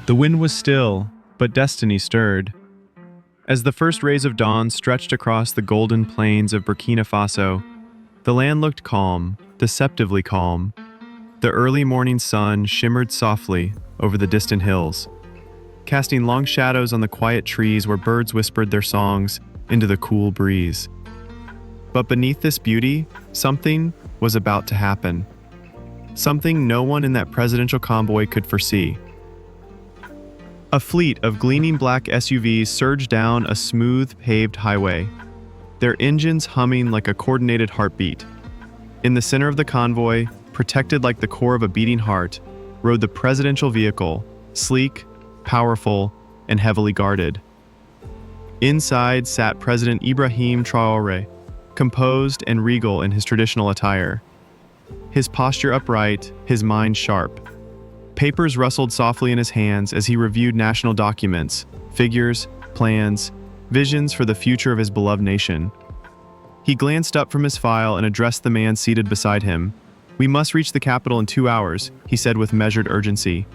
The wind was still, but destiny stirred. As the first rays of dawn stretched across the golden plains of Burkina Faso, the land looked calm, deceptively calm. The early morning sun shimmered softly over the distant hills, casting long shadows on the quiet trees where birds whispered their songs into the cool breeze. But beneath this beauty, something was about to happen. Something no one in that presidential convoy could foresee. A fleet of gleaming black SUVs surged down a smooth, paved highway, their engines humming like a coordinated heartbeat. In the center of the convoy, protected like the core of a beating heart, rode the presidential vehicle, sleek, powerful, and heavily guarded. Inside sat President Ibrahim Traoré, composed and regal in his traditional attire. His posture upright, his mind sharp. Papers rustled softly in his hands as he reviewed national documents, figures, plans, visions for the future of his beloved nation. He glanced up from his file and addressed the man seated beside him. "We must reach the capital in 2 hours," he said with measured urgency.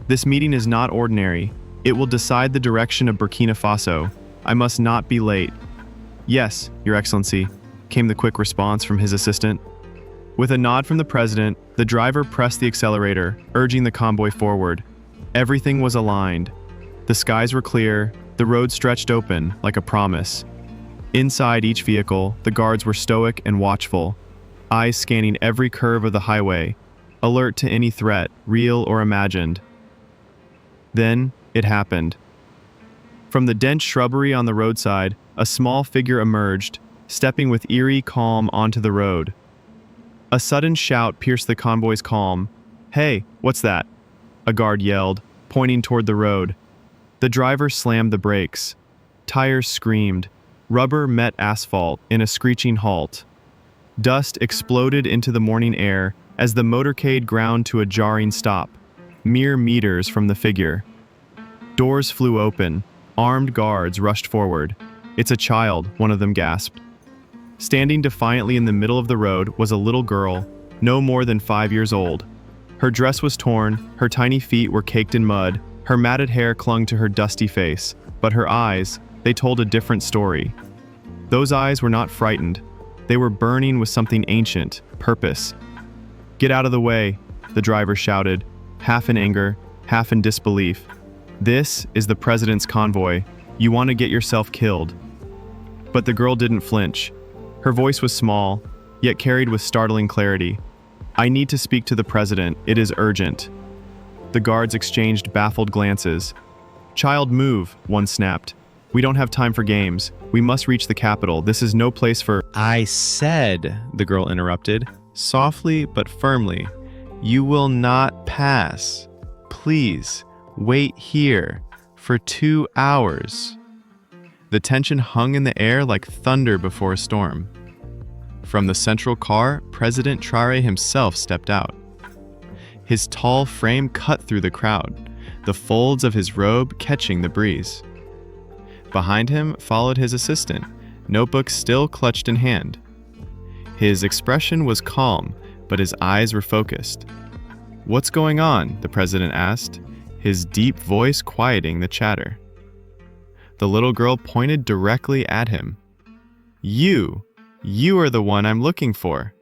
"This meeting is not ordinary. It will decide the direction of Burkina Faso. I must not be late." "Yes, Your Excellency," came the quick response from his assistant. With a nod from the president, the driver pressed the accelerator, urging the convoy forward. Everything was aligned. The skies were clear, the road stretched open like a promise. Inside each vehicle, the guards were stoic and watchful, eyes scanning every curve of the highway, alert to any threat, real or imagined. Then, it happened. From the dense shrubbery on the roadside, a small figure emerged, stepping with eerie calm onto the road. A sudden shout pierced the convoy's calm. "Hey, what's that?" a guard yelled, pointing toward the road. The driver slammed the brakes. Tires screamed. Rubber met asphalt in a screeching halt. Dust exploded into the morning air as the motorcade ground to a jarring stop, mere meters from the figure. Doors flew open. Armed guards rushed forward. "It's a child," one of them gasped. Standing defiantly in the middle of the road was a little girl, no more than 5 years old. Her dress was torn, her tiny feet were caked in mud, her matted hair clung to her dusty face, but her eyes, they told a different story. Those eyes were not frightened. They were burning with something ancient, purpose. "Get out of the way," the driver shouted, half in anger, half in disbelief. "This is the president's convoy. You want to get yourself killed." But the girl didn't flinch. Her voice was small, yet carried with startling clarity. "I need to speak to the president. It is urgent." The guards exchanged baffled glances. "Child, move," one snapped. "We don't have time for games. We must reach the capital. This is no place for—" "I said," the girl interrupted, softly but firmly, "you will not pass. Please, wait here for 2 hours." The tension hung in the air like thunder before a storm. From the central car, President Traoré himself stepped out. His tall frame cut through the crowd, the folds of his robe catching the breeze. Behind him followed his assistant, notebook still clutched in hand. His expression was calm, but his eyes were focused. "What's going on?" the president asked, his deep voice quieting the chatter. The little girl pointed directly at him. You are the one I'm looking for."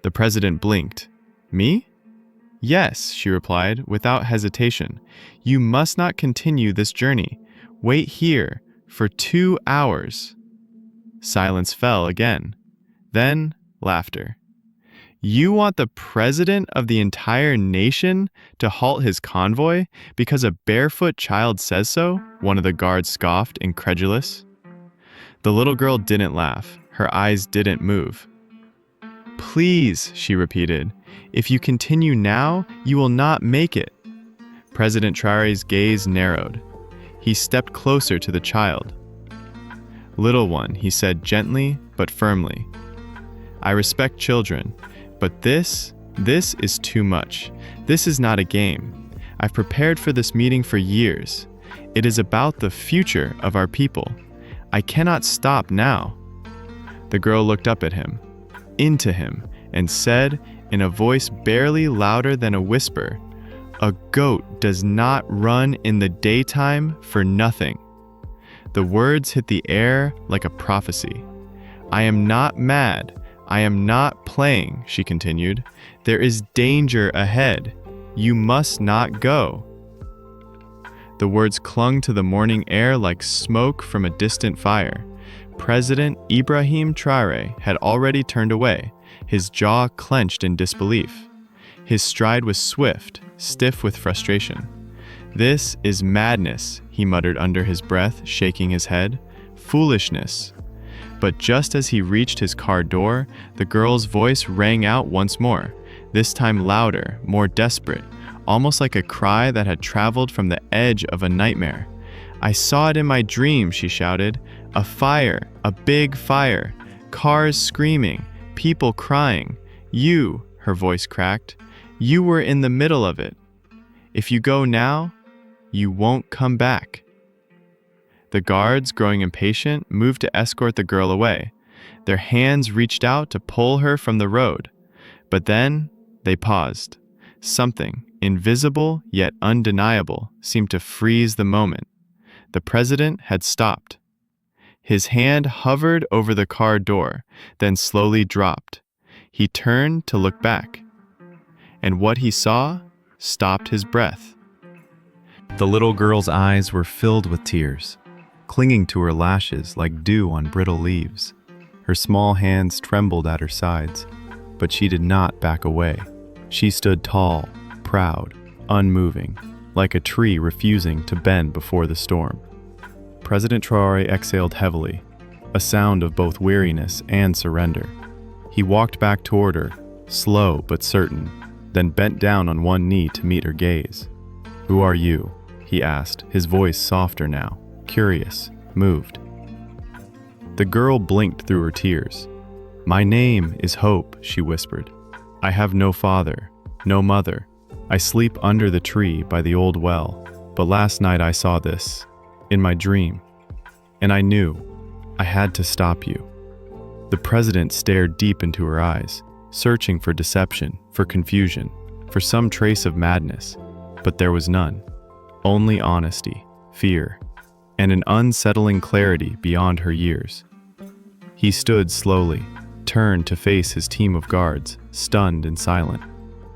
The president blinked. "Me?" "Yes," she replied, without hesitation. "You must not continue this journey. Wait here for 2 hours." Silence fell again. Then, laughter. "You want the president of the entire nation to halt his convoy because a barefoot child says so?" one of the guards scoffed, incredulous. The little girl didn't laugh. Her eyes didn't move. "Please," she repeated, "if you continue now, you will not make it." President Traoré's gaze narrowed. He stepped closer to the child. "Little one," he said gently but firmly, "I respect children, but this is too much. This is not a game. I've prepared for this meeting for years. It is about the future of our people. I cannot stop now." The girl looked up at him, into him, and said, in a voice barely louder than a whisper, A goat does not run in the daytime for nothing. The words hit the air like a prophecy. I am not mad. I am not playing, she continued. There is danger ahead. You must not go. The words clung to the morning air like smoke from a distant fire. President Ibrahim Traoré had already turned away, his jaw clenched in disbelief. His stride was swift, stiff with frustration. This is madness, he muttered under his breath, shaking his head. Foolishness. But just as he reached his car door, the girl's voice rang out once more, this time louder, more desperate, almost like a cry that had traveled from the edge of a nightmare. I saw it in my dream, she shouted. A fire, a big fire, cars screaming, people crying. You, her voice cracked, you were in the middle of it. If you go now, you won't come back. The guards, growing impatient, moved to escort the girl away. Their hands reached out to pull her from the road. But then they paused. Something, invisible yet undeniable, seemed to freeze the moment. The president had stopped. His hand hovered over the car door, then slowly dropped. He turned to look back. And what he saw stopped his breath. The little girl's eyes were filled with tears, clinging to her lashes like dew on brittle leaves. Her small hands trembled at her sides, but she did not back away. She stood tall, proud, unmoving, like a tree refusing to bend before the storm. President Traoré exhaled heavily, a sound of both weariness and surrender. He walked back toward her, slow but certain, then bent down on one knee to meet her gaze. "Who are you?" he asked, his voice softer now, curious, moved. The girl blinked through her tears. "My name is Hope," she whispered. "I have no father, no mother. I sleep under the tree by the old well, but last night I saw this, in my dream, and I knew I had to stop you." The president stared deep into her eyes, searching for deception, for confusion, for some trace of madness, but there was none. Only honesty, fear, and an unsettling clarity beyond her years. He stood slowly, turned to face his team of guards, stunned and silent.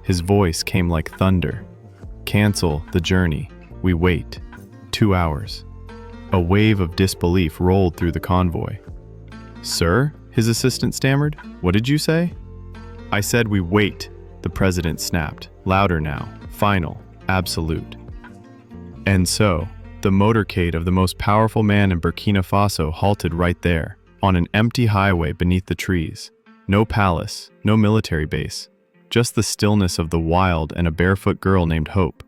His voice came like thunder. "Cancel the journey. We wait. 2 hours." A wave of disbelief rolled through the convoy. "Sir?" his assistant stammered. "What did you say?" "I said we wait," the president snapped, louder now, final, absolute. And so, the motorcade of the most powerful man in Burkina Faso halted right there, on an empty highway beneath the trees. No palace, no military base, just the stillness of the wild and a barefoot girl named Hope.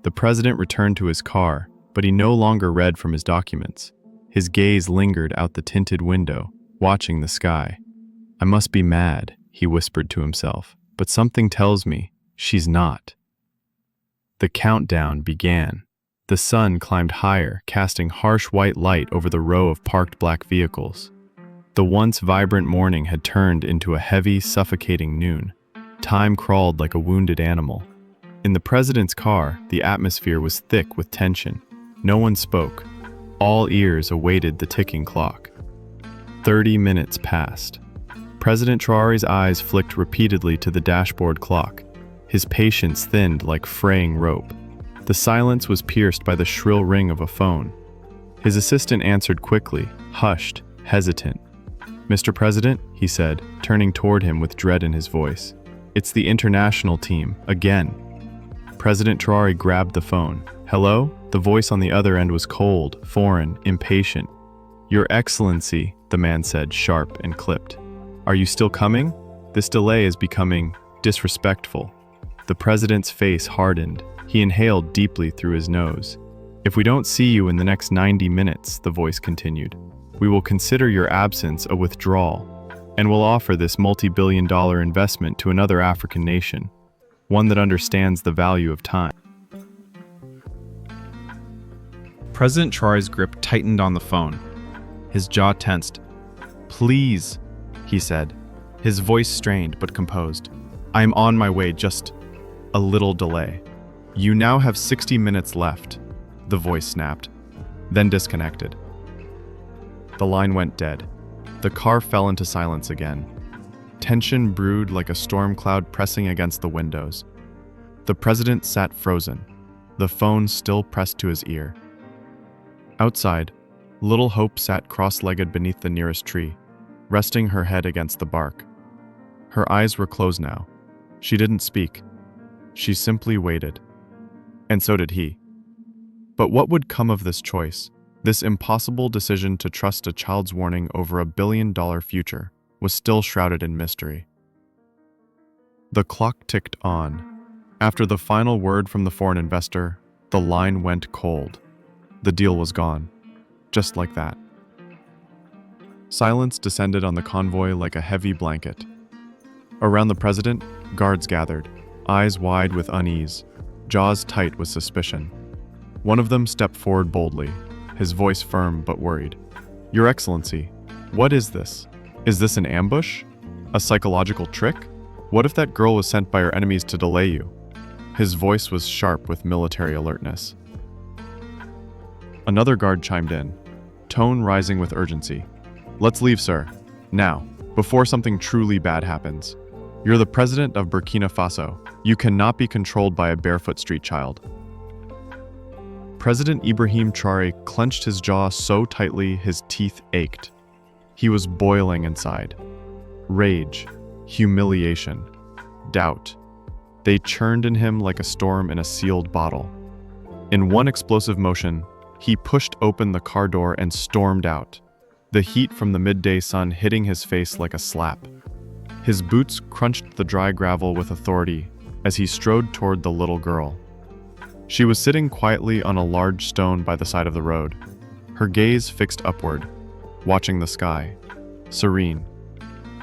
The president returned to his car, but he no longer read from his documents. His gaze lingered out the tinted window, watching the sky. "I must be mad," he whispered to himself, "but something tells me she's not." The countdown began. The sun climbed higher, casting harsh white light over the row of parked black vehicles. The once vibrant morning had turned into a heavy, suffocating noon. Time crawled like a wounded animal. In the president's car, the atmosphere was thick with tension. No one spoke. All ears awaited the ticking clock. 30 minutes passed. President Traoré's eyes flicked repeatedly to the dashboard clock. His patience thinned like fraying rope. The silence was pierced by the shrill ring of a phone. His assistant answered quickly, hushed, hesitant. "Mr. President," he said, turning toward him with dread in his voice. "It's the international team, again." President Traoré grabbed the phone. "Hello?" The voice on the other end was cold, foreign, impatient. "Your Excellency," the man said, sharp and clipped. "Are you still coming? This delay is becoming disrespectful." The president's face hardened. He inhaled deeply through his nose. "If we don't see you in the next 90 minutes, the voice continued, "we will consider your absence a withdrawal, and will offer this multi-billion-dollar investment to another African nation, one that understands the value of time." President Traoré's grip tightened on the phone. His jaw tensed. "Please," he said, his voice strained but composed. "I am on my way, just a little delay." "You now have 60 minutes left," the voice snapped, then disconnected. The line went dead. The car fell into silence again. Tension brewed like a storm cloud pressing against the windows. The president sat frozen, the phone still pressed to his ear. Outside, little Hope sat cross-legged beneath the nearest tree, resting her head against the bark. Her eyes were closed now. She didn't speak. She simply waited. And so did he. But what would come of this choice? This impossible decision to trust a child's warning over $1 billion future was still shrouded in mystery. The clock ticked on. After the final word from the foreign investor, the line went cold. The deal was gone. Just like that. Silence descended on the convoy like a heavy blanket. Around the president, guards gathered, eyes wide with unease, jaws tight with suspicion. One of them stepped forward boldly, his voice firm but worried. "Your Excellency, what is this? Is this an ambush? A psychological trick? What if that girl was sent by our enemies to delay you?" His voice was sharp with military alertness. Another guard chimed in, tone rising with urgency. "Let's leave, sir. Now, before something truly bad happens. You're the president of BurkinaFaso. You cannot be controlled by a barefoot street child." President Ibrahim Traoré clenched his jaw so tightly his teeth ached. He was boiling inside. Rage, humiliation, doubt. They churned in him like a storm in a sealed bottle. In one explosive motion, he pushed open the car door and stormed out, the heat from the midday sun hitting his face like a slap. His boots crunched the dry gravel with authority as he strode toward the little girl. She was sitting quietly on a large stone by the side of the road, her gaze fixed upward, watching the sky, serene,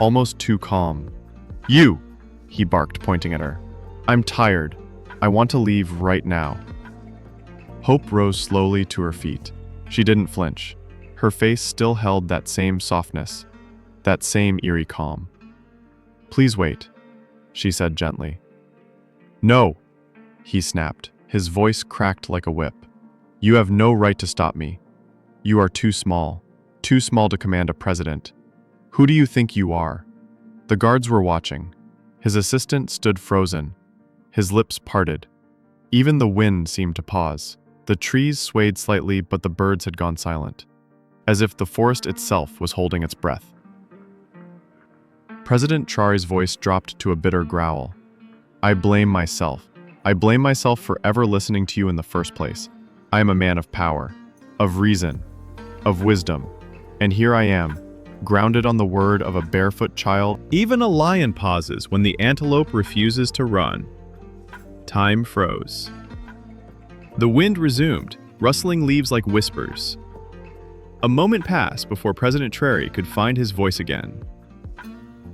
almost too calm. "You!" he barked, pointing at her. "I'm tired. I want to leave right now." Hope rose slowly to her feet. She didn't flinch. Her face still held that same softness, that same eerie calm. "Please wait," she said gently. "No," he snapped, his voice cracked like a whip. "You have no right to stop me. You are too small to command a president. Who do you think you are?" The guards were watching. His assistant stood frozen, his lips parted. Even the wind seemed to pause. The trees swayed slightly, but the birds had gone silent, as if the forest itself was holding its breath. President Traoré's voice dropped to a bitter growl. "I blame myself. I blame myself for ever listening to you in the first place. I am a man of power, of reason, of wisdom, and here I am, grounded on the word of a barefoot child." Even a lion pauses when the antelope refuses to run. Time froze. The wind resumed, rustling leaves like whispers. A moment passed before President Traoré could find his voice again.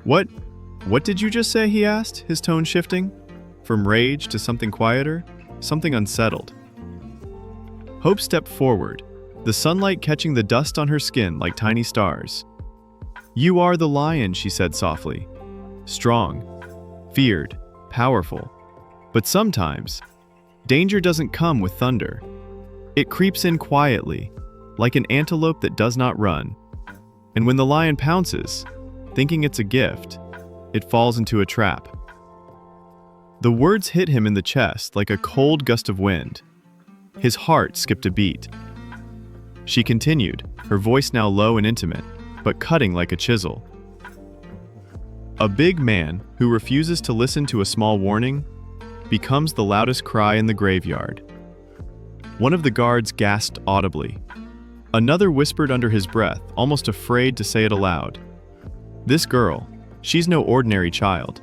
What did you just say?" he asked, his tone shifting from rage to something quieter, something unsettled. Hope stepped forward, the sunlight catching the dust on her skin like tiny stars. "You are the lion," she said softly. "Strong, feared, powerful. But sometimes, danger doesn't come with thunder. It creeps in quietly, like an antelope that does not run. And when the lion pounces, thinking it's a gift, it falls into a trap." The words hit him in the chest like a cold gust of wind. His heart skipped a beat. She continued, her voice now low and intimate, but cutting like a chisel. "A big man who refuses to listen to a small warning becomes the loudest cry in the graveyard." One of the guards gasped audibly. Another whispered under his breath, almost afraid to say it aloud. "This girl, she's no ordinary child."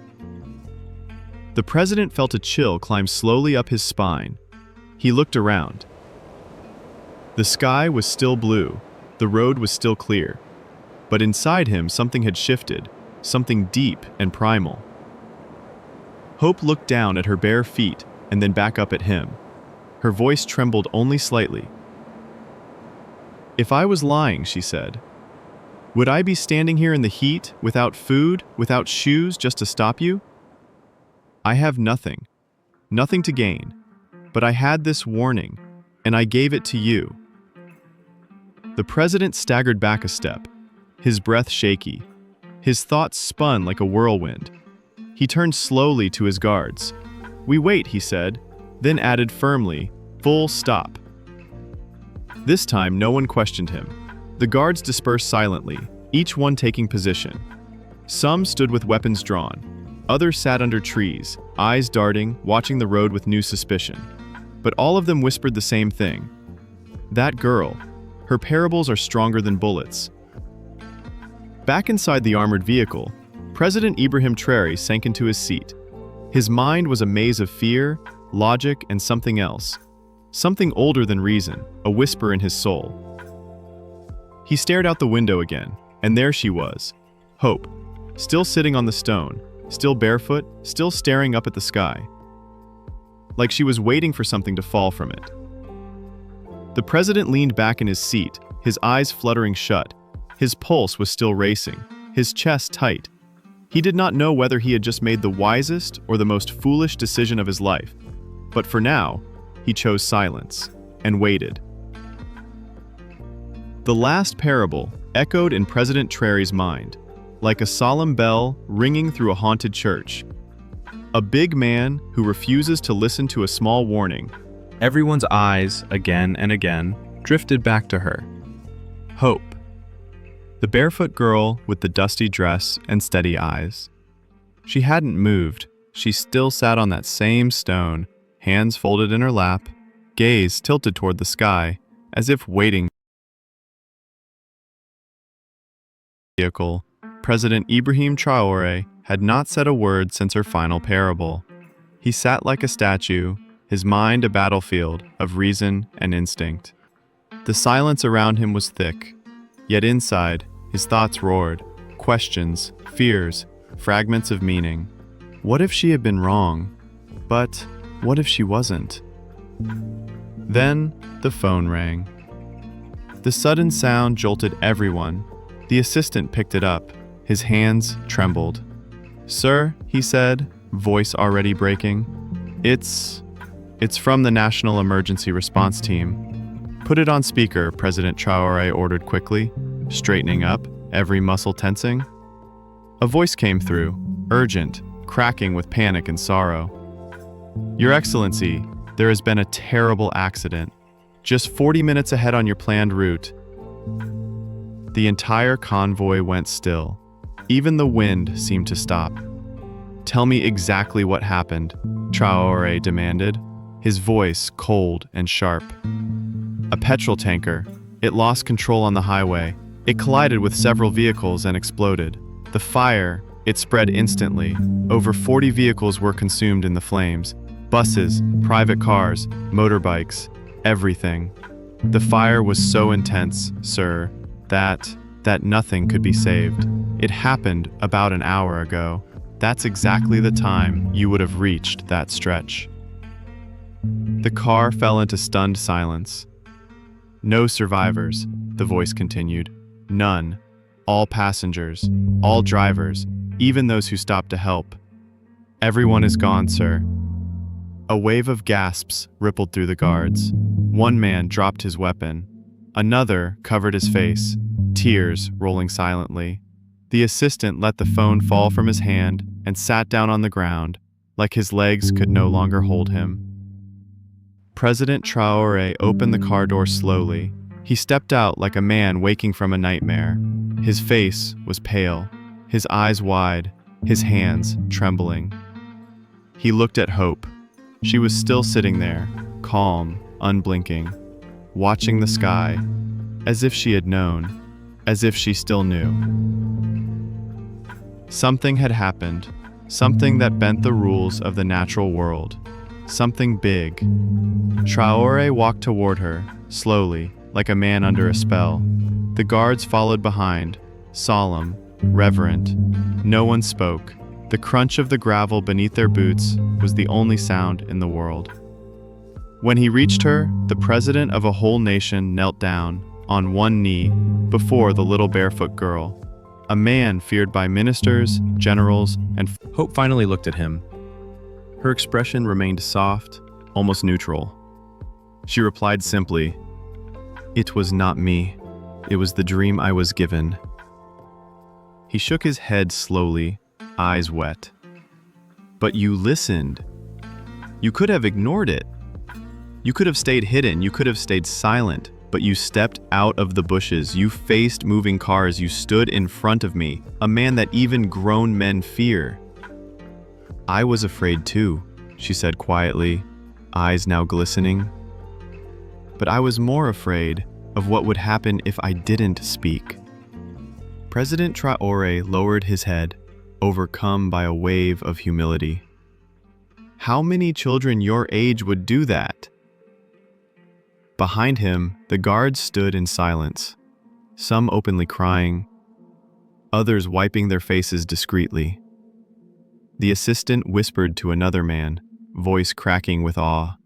The president felt a chill climb slowly up his spine. He looked around. The sky was still blue, the road was still clear. But inside him something had shifted, something deep and primal. Hope looked down at her bare feet and then back up at him. Her voice trembled only slightly. "If I was lying," she said, "would I be standing here in the heat, without food, without shoes, just to stop you? I have nothing to gain, but I had this warning, and I gave it to you." The president staggered back a step, his breath shaky. His thoughts spun like a whirlwind. He turned slowly to his guards. "We wait," he said, then added firmly, "Full stop." This time, no one questioned him. The guards dispersed silently, each one taking position. Some stood with weapons drawn. Others sat under trees, eyes darting, watching the road with new suspicion. But all of them whispered the same thing. "That girl, her parables are stronger than bullets." Back inside the armored vehicle, President Ibrahim Traoré sank into his seat. His mind was a maze of fear, logic, and something else. Something older than reason, a whisper in his soul. He stared out the window again, and there she was, Hope, still sitting on the stone, still barefoot, still staring up at the sky. Like she was waiting for something to fall from it. The president leaned back in his seat, his eyes fluttering shut. His pulse was still racing, his chest tight. He did not know whether he had just made the wisest or the most foolish decision of his life. But for now, he chose silence and waited. The last parable echoed in President Traoré's mind, like a solemn bell ringing through a haunted church. A big man who refuses to listen to a small warning. Everyone's eyes, again and again, drifted back to her. Hope. The barefoot girl with the dusty dress and steady eyes. She hadn't moved. She still sat on that same stone, hands folded in her lap, gaze tilted toward the sky, as if waiting. Vehicle, President Ibrahim Traoré had not said a word since her final parable. He sat like a statue, his mind a battlefield of reason and instinct. The silence around him was thick, yet inside, his thoughts roared, questions, fears, fragments of meaning. What if she had been wrong? But what if she wasn't? Then the phone rang. The sudden sound jolted everyone. The assistant picked it up. His hands trembled. "Sir," he said, voice already breaking. It's from the National Emergency Response Team." "Put it on speaker," President Traoré ordered quickly, straightening up, every muscle tensing. A voice came through, urgent, cracking with panic and sorrow. "Your Excellency, there has been a terrible accident. Just 40 minutes ahead on your planned route." The entire convoy went still. Even the wind seemed to stop. "Tell me exactly what happened," Traoré demanded, his voice cold and sharp. "A petrol tanker. It lost control on the highway. It collided with several vehicles and exploded. The fire, it spread instantly. Over 40 vehicles were consumed in the flames. Buses, private cars, motorbikes, everything. The fire was so intense, sir, that nothing could be saved. It happened about an hour ago. That's exactly the time you would have reached that stretch." The car fell into stunned silence. "No survivors," the voice continued. "None. All passengers, all drivers, even those who stopped to help. Everyone is gone, sir." A wave of gasps rippled through the guards. One man dropped his weapon. Another covered his face, tears rolling silently. The assistant let the phone fall from his hand and sat down on the ground, like his legs could no longer hold him. President Traoré opened the car door slowly. He stepped out like a man waking from a nightmare. His face was pale, his eyes wide, his hands trembling. He looked at Hope. She was still sitting there, calm, unblinking, watching the sky, as if she had known, as if she still knew. Something had happened, something that bent the rules of the natural world, something big. Traoré walked toward her, slowly, like a man under a spell. The guards followed behind, solemn, reverent. No one spoke. The crunch of the gravel beneath their boots was the only sound in the world. When he reached her, the president of a whole nation knelt down, on one knee, before the little barefoot girl. A man feared by ministers, generals, and Hope finally looked at him. Her expression remained soft, almost neutral. She replied simply, "It was not me. It was the dream I was given." He shook his head slowly, eyes wet. "But you listened. You could have ignored it. You could have stayed hidden. You could have stayed silent. But you stepped out of the bushes. You faced moving cars. You stood in front of me, a man that even grown men fear." "I was afraid too," she said quietly, eyes now glistening. "But I was more afraid of what would happen if I didn't speak." President Traoré lowered his head, overcome by a wave of humility. "How many children your age would do that?" Behind him, the guards stood in silence, some openly crying, others wiping their faces discreetly. The assistant whispered to another man, voice cracking with awe,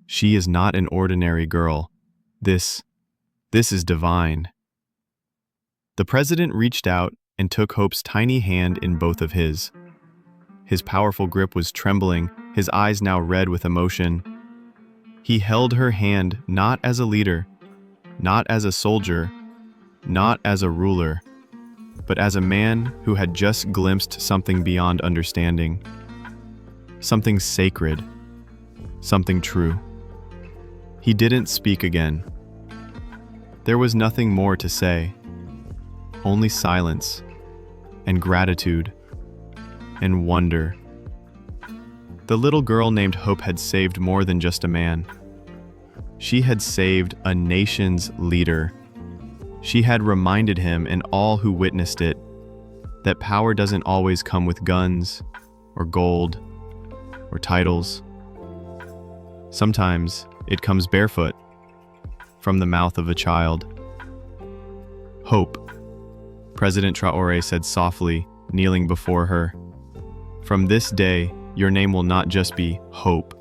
"She is not an ordinary girl. This is divine." The president reached out and took Hope's tiny hand in both of his. His powerful grip was trembling, his eyes now red with emotion. He held her hand not as a leader, not as a soldier, not as a ruler, but as a man who had just glimpsed something beyond understanding. Something sacred, something true. He didn't speak again. There was nothing more to say, only silence and gratitude and wonder. The little girl named Hope had saved more than just a man. She had saved a nation's leader. She had reminded him and all who witnessed it that power doesn't always come with guns or gold or titles. Sometimes it comes barefoot from the mouth of a child. "Hope," President Traoré said softly, kneeling before her. "From this day, your name will not just be Hope.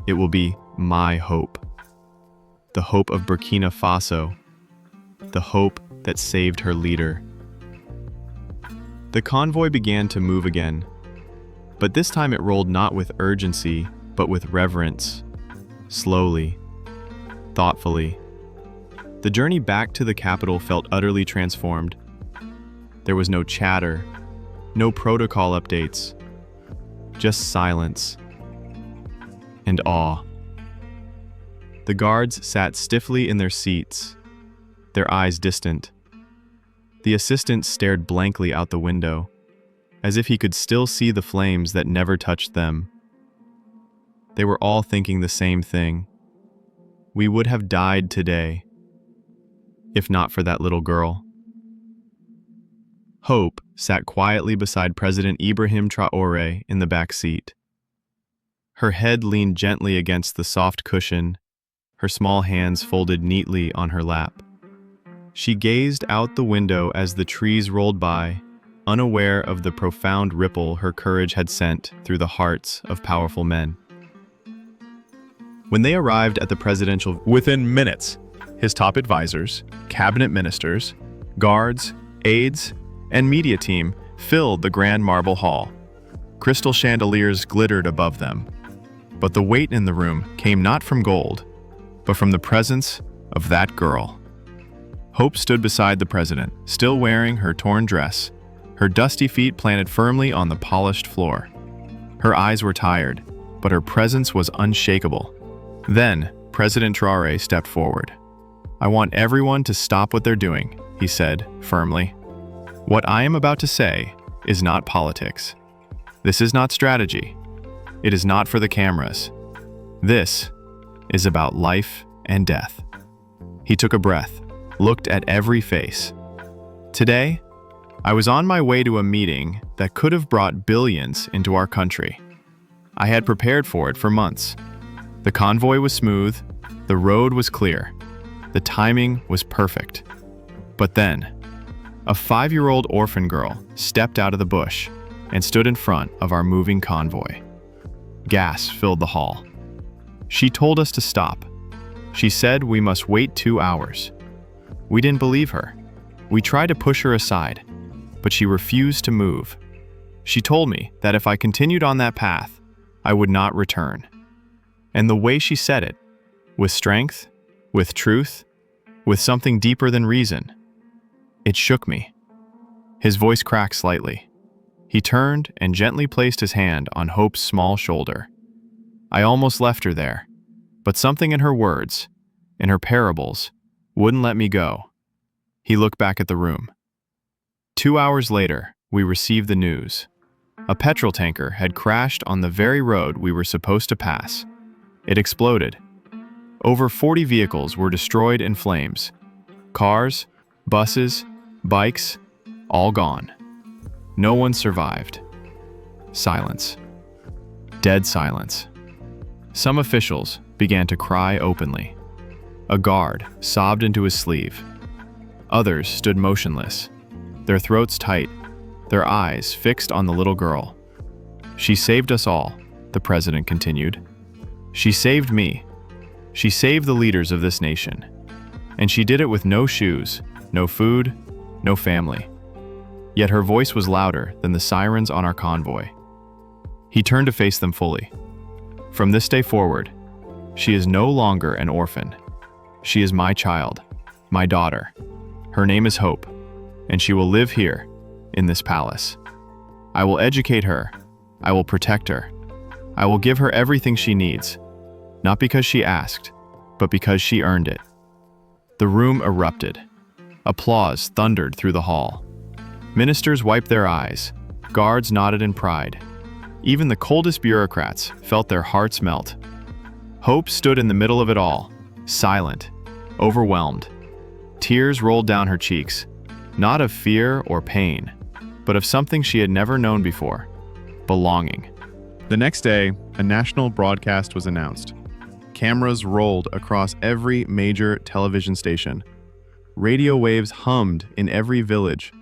It will be my hope. The hope of Burkina Faso. The hope that saved her leader." The convoy began to move again, but this time it rolled not with urgency, but with reverence. Slowly, thoughtfully. The journey back to the capital felt utterly transformed. There was no chatter, no protocol updates, just silence and awe. The guards sat stiffly in their seats, their eyes distant. The assistant stared blankly out the window, as if he could still see the flames that never touched them. They were all thinking the same thing. We would have died today, if not for that little girl. Hope sat quietly beside President Ibrahim Traoré in the back seat. Her head leaned gently against the soft cushion, her small hands folded neatly on her lap. She gazed out the window as the trees rolled by, unaware of the profound ripple her courage had sent through the hearts of powerful men. When they arrived at the presidential, within minutes, his top advisors, cabinet ministers, guards, aides, and media team filled the grand marble hall. Crystal chandeliers glittered above them. But the weight in the room came not from gold, but from the presence of that girl. Hope stood beside the president, still wearing her torn dress, her dusty feet planted firmly on the polished floor. Her eyes were tired, but her presence was unshakable. Then, President Traoré stepped forward. "I want everyone to stop what they're doing," he said firmly. "What I am about to say is not politics. This is not strategy. It is not for the cameras. This is about life and death." He took a breath, looked at every face. "Today, I was on my way to a meeting that could have brought billions into our country. I had prepared for it for months. The convoy was smooth, the road was clear, the timing was perfect. But then, a 5-year-old orphan girl stepped out of the bush and stood in front of our moving convoy. Gasps filled the hall. She told us to stop. She said we must wait 2 hours. We didn't believe her. We tried to push her aside, but she refused to move. She told me that if I continued on that path, I would not return. And the way she said it, with strength, with truth, with something deeper than reason, it shook me. His voice cracked slightly. He turned and gently placed his hand on Hope's small shoulder. I almost left her there, but something in her words, in her parables, wouldn't let me go. He looked back at the room. 2 hours later, we received the news. A petrol tanker had crashed on the very road we were supposed to pass. It exploded. Over 40 vehicles were destroyed in flames. Cars, buses, bikes, all gone. No one survived. Silence. Dead silence. Some officials began to cry openly. A guard sobbed into his sleeve. Others stood motionless, their throats tight, their eyes fixed on the little girl. She saved us all, the president continued. She saved me. She saved the leaders of this nation. And she did it with no shoes, no food, no family. Yet her voice was louder than the sirens on our convoy. He turned to face them fully. From this day forward, she is no longer an orphan. She is my child, my daughter. Her name is Hope, and she will live here, in this palace. I will educate her. I will protect her. I will give her everything she needs, not because she asked, but because she earned it. The room erupted. Applause thundered through the hall. Ministers wiped their eyes. Guards nodded in pride. Even the coldest bureaucrats felt their hearts melt. Hope stood in the middle of it all, silent, overwhelmed. Tears rolled down her cheeks, not of fear or pain, but of something she had never known before: belonging. The next day, a national broadcast was announced. Cameras rolled across every major television station. Radio waves hummed in every village.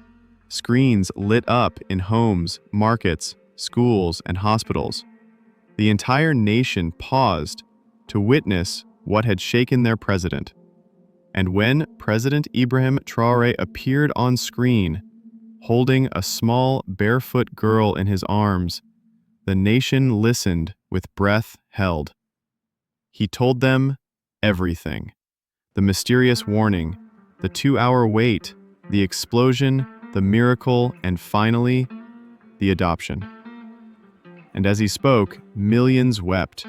Screens lit up in homes, markets, schools, and hospitals. The entire nation paused to witness what had shaken their president. And when President Ibrahim Traoré appeared on screen, holding a small, barefoot girl in his arms, the nation listened with breath held. He told them everything: the mysterious warning, the 2-hour wait, the explosion, the miracle, and finally, the adoption. And as he spoke, millions wept.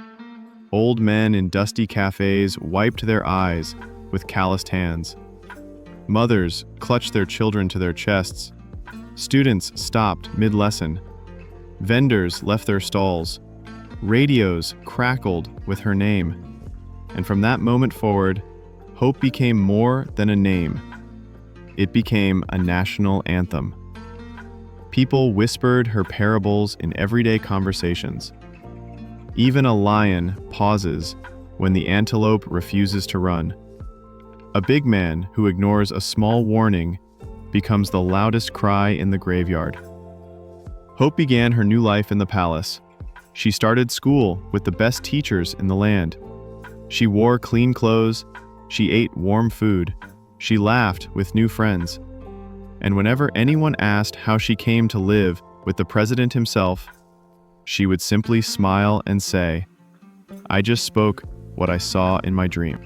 Old men in dusty cafes wiped their eyes with calloused hands. Mothers clutched their children to their chests. Students stopped mid-lesson. Vendors left their stalls. Radios crackled with her name. And from that moment forward, Hope became more than a name. It became a national anthem. People whispered her parables in everyday conversations. Even a lion pauses when the antelope refuses to run. A big man who ignores a small warning becomes the loudest cry in the graveyard. Hope began her new life in the palace. She started school with the best teachers in the land. She wore clean clothes. She ate warm food. She laughed with new friends. And whenever anyone asked how she came to live with the president himself, she would simply smile and say, "I just spoke what I saw in my dream."